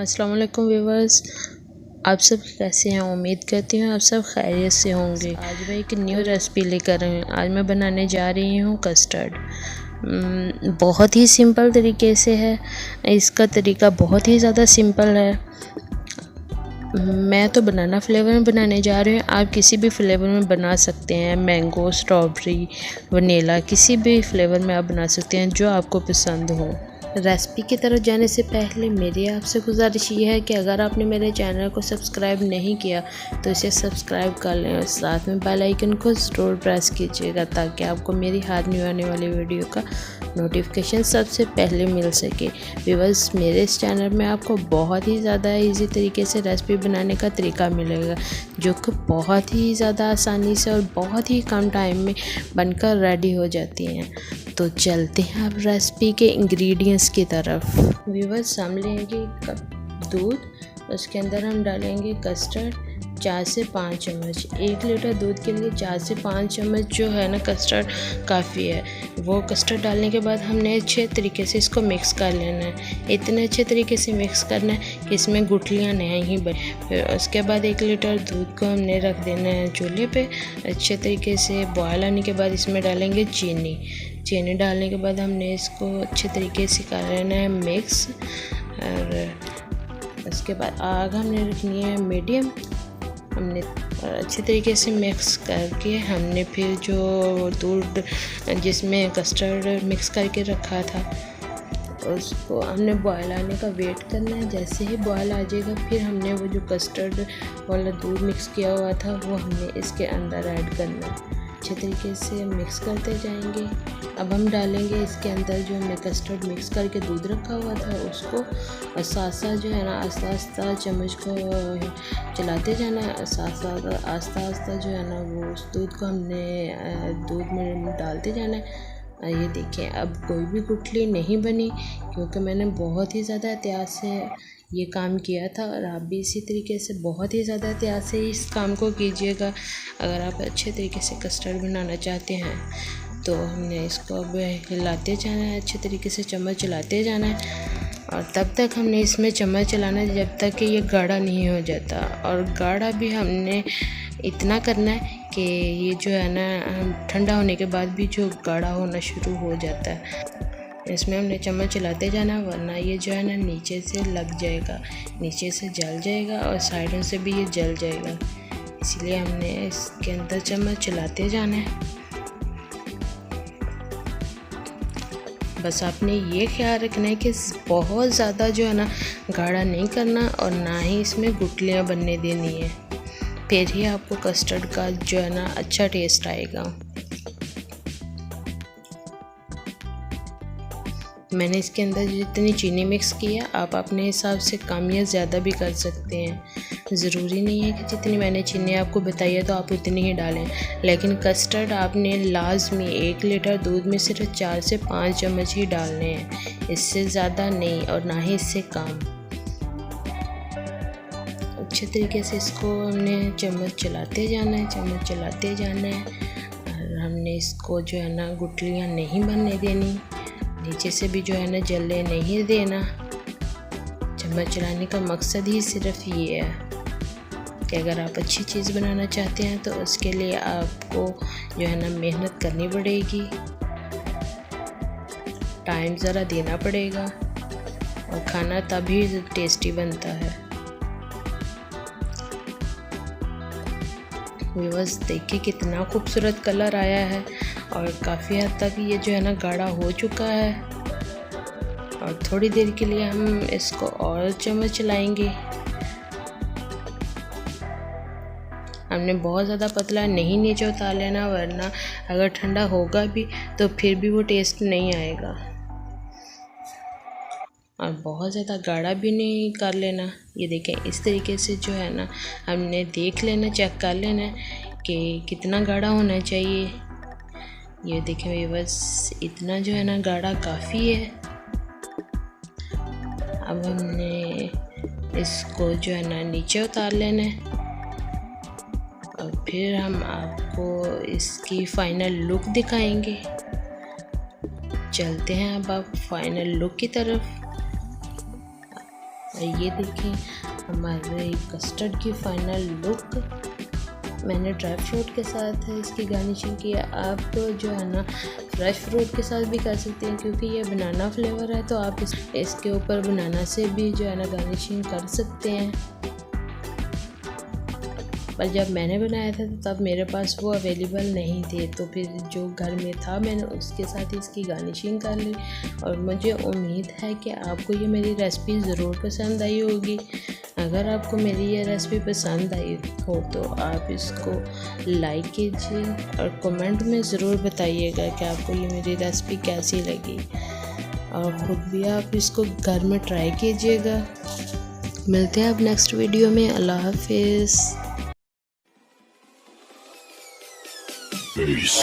अस्सलाम वालेकुम व्यूवर्स, आप सब कैसे हैं। उम्मीद करती हूँ आप सब खैरियत से होंगे। आज मैं एक न्यू रेसिपी लेकर आई हूँ। आज मैं बनाने जा रही हूँ कस्टर्ड। बहुत ही सिंपल तरीके से है। इसका तरीका बहुत ही ज़्यादा सिंपल है। मैं तो बनाना फ्लेवर में बनाने जा रही हूँ। आप किसी भी फ्लेवर में बना सकते हैं। मैंगो, स्ट्रॉबेरी, वनीला, किसी भी फ्लेवर में आप बना सकते हैं जो आपको पसंद हो। रेसिपी की तरफ जाने से पहले मेरी आपसे गुजारिश ये है कि अगर आपने मेरे चैनल को सब्सक्राइब नहीं किया तो इसे सब्सक्राइब कर लें और साथ में बेल आइकन को ज़रूर प्रेस कीजिएगा ताकि आपको मेरी हर न्यू आने वाली वीडियो का नोटिफिकेशन सबसे पहले मिल सके। व्यूअर्स, मेरे इस चैनल में आपको बहुत ही ज़्यादा इजी तरीके से रेसिपी बनाने का तरीका मिलेगा जो कि बहुत ही ज़्यादा आसानी से और बहुत ही कम टाइम में बनकर रेडी हो जाती हैं। तो चलते हैं अब रेसिपी के इंग्रेडिएंट्स की तरफ। व्यूअर्स, हम लेंगे कप दूध, उसके अंदर हम डालेंगे कस्टर्ड 4 से 5 चम्मच। 1 लीटर दूध के लिए 4 से 5 चम्मच जो है ना कस्टर्ड काफ़ी है। वो कस्टर्ड डालने के बाद हमने अच्छे तरीके से इसको मिक्स कर लेना है। इतने अच्छे तरीके से मिक्स करना है कि इसमें गुठलियाँ नहीं बने। फिर उसके बाद 1 लीटर दूध को हमने रख देना है चूल्हे पे। अच्छे तरीके से बॉयल आने के बाद इसमें डालेंगे चीनी डालने के बाद हमने इसको अच्छे तरीके से कर लेना है मिक्स। और उसके बाद आग हमने रखनी है मीडियम। हमने अच्छे तरीके से मिक्स करके हमने फिर जो दूध जिसमें कस्टर्ड मिक्स करके रखा था उसको हमने बॉयल आने का वेट करना है। जैसे ही बॉयल आ जाएगा फिर हमने वो जो कस्टर्ड वाला दूध मिक्स किया हुआ था वो हमने इसके अंदर ऐड करना है। अच्छे तरीके से मिक्स करते जाएंगे। अब हम डालेंगे इसके अंदर जो हमने कस्टर्ड मिक्स करके दूध रखा हुआ था उसको, और साथ साथ जो है ना आस्ता चम्मच को चलाते जाना है। आस्ता जो है ना वो उस दूध को हमने दूध में डालते जाना है। ये देखिए, अब कोई भी गुठली नहीं बनी क्योंकि मैंने बहुत ही ज़्यादा एहतियात से ये काम किया था। और आप भी इसी तरीके से बहुत ही ज़्यादा एहतियात से इस काम को कीजिएगा अगर आप अच्छे तरीके से कस्टर्ड बनाना चाहते हैं। तो हमने इसको अब हिलाते जाना है, अच्छे तरीके से चम्मच चलाते जाना है। और तब तक हमने इसमें चम्मच चलाना है जब तक कि ये गाढ़ा नहीं हो जाता। और गाढ़ा भी हमने इतना करना है कि ये जो है ना ठंडा होने के बाद भी जो गाढ़ा होना शुरू हो जाता है। इसमें हमने चम्मच चलाते जाना वरना ये जो है ना नीचे से लग जाएगा, नीचे से जल जाएगा और साइडों से भी ये जल जाएगा। इसलिए हमने इसके अंदर चम्मच चलाते जाना है। बस आपने ये ख्याल रखना है कि बहुत ज़्यादा जो है ना गाढ़ा नहीं करना और ना ही इसमें गुठलियाँ बनने देनी है। फिर ही आपको कस्टर्ड का जो है ना अच्छा टेस्ट आएगा। मैंने इसके अंदर जितनी चीनी मिक्स की है आप अपने हिसाब से कम या ज़्यादा भी कर सकते हैं। ज़रूरी नहीं है कि जितनी मैंने चीनी आपको बताई है तो आप उतनी ही डालें, लेकिन कस्टर्ड आपने लाजमी 1 लीटर दूध में सिर्फ 4 से 5 चम्मच ही डालने हैं, इससे ज़्यादा नहीं और ना ही इससे कम। अच्छे तरीके से इसको हमने चम्मच चलाते जाना है और हमने इसको जो है ना गुठलियाँ नहीं बनने देनी, नीचे से भी जो है ना जलने नहीं देना। चम्मच चलाने का मकसद ही सिर्फ ये है कि अगर आप अच्छी चीज़ बनाना चाहते हैं तो उसके लिए आपको जो है ना मेहनत करनी पड़ेगी, टाइम ज़रा देना पड़ेगा और खाना तभी टेस्टी बनता है। व्यूअर्स, देखिए कितना खूबसूरत कलर आया है और काफ़ी हद तक ये जो है ना गाढ़ा हो चुका है। और थोड़ी देर के लिए हम इसको और चम्मच चलाएंगे। हमने बहुत ज़्यादा पतला नहीं नीचे उतार लेना वरना अगर ठंडा होगा भी तो फिर भी वो टेस्ट नहीं आएगा। और बहुत ज़्यादा गाढ़ा भी नहीं कर लेना। ये देखें, इस तरीके से जो है ना हमने देख लेना, चेक कर लेना कि कितना गाढ़ा होना चाहिए। ये देखें व्यूअर्स, इतना जो है ना गाढ़ा काफ़ी है। अब हमने इसको जो है ना नीचे उतार लेना है और फिर हम आपको इसकी फ़ाइनल लुक दिखाएंगे। चलते हैं अब आप फाइनल लुक की तरफ। और ये देखें हमारे कस्टर्ड की फाइनल लुक। मैंने ड्राई फ्रूट के साथ इसकी गार्निशिंग की। आप जो है ना फ्रेश फ्रूट के साथ भी कर सकते हैं, क्योंकि ये बनाना फ्लेवर है, तो आप इसके ऊपर बनाना से भी जो है ना गार्निशिंग कर सकते हैं। पर जब मैंने बनाया था तो तब मेरे पास वो अवेलेबल नहीं थे, तो फिर जो घर में था मैंने उसके साथ इसकी गार्निशिंग कर ली। और मुझे उम्मीद है कि आपको ये मेरी रेसिपी ज़रूर पसंद आई होगी। अगर आपको मेरी ये रेसिपी पसंद आई हो तो आप इसको लाइक कीजिए और कमेंट में ज़रूर बताइएगा कि आपको ये मेरी रेसिपी कैसी लगी, और ख़ुद भी आप इसको घर में ट्राई कीजिएगा। मिलते हैं अब नेक्स्ट वीडियो में। अल्लाह हाफिज़। Peace.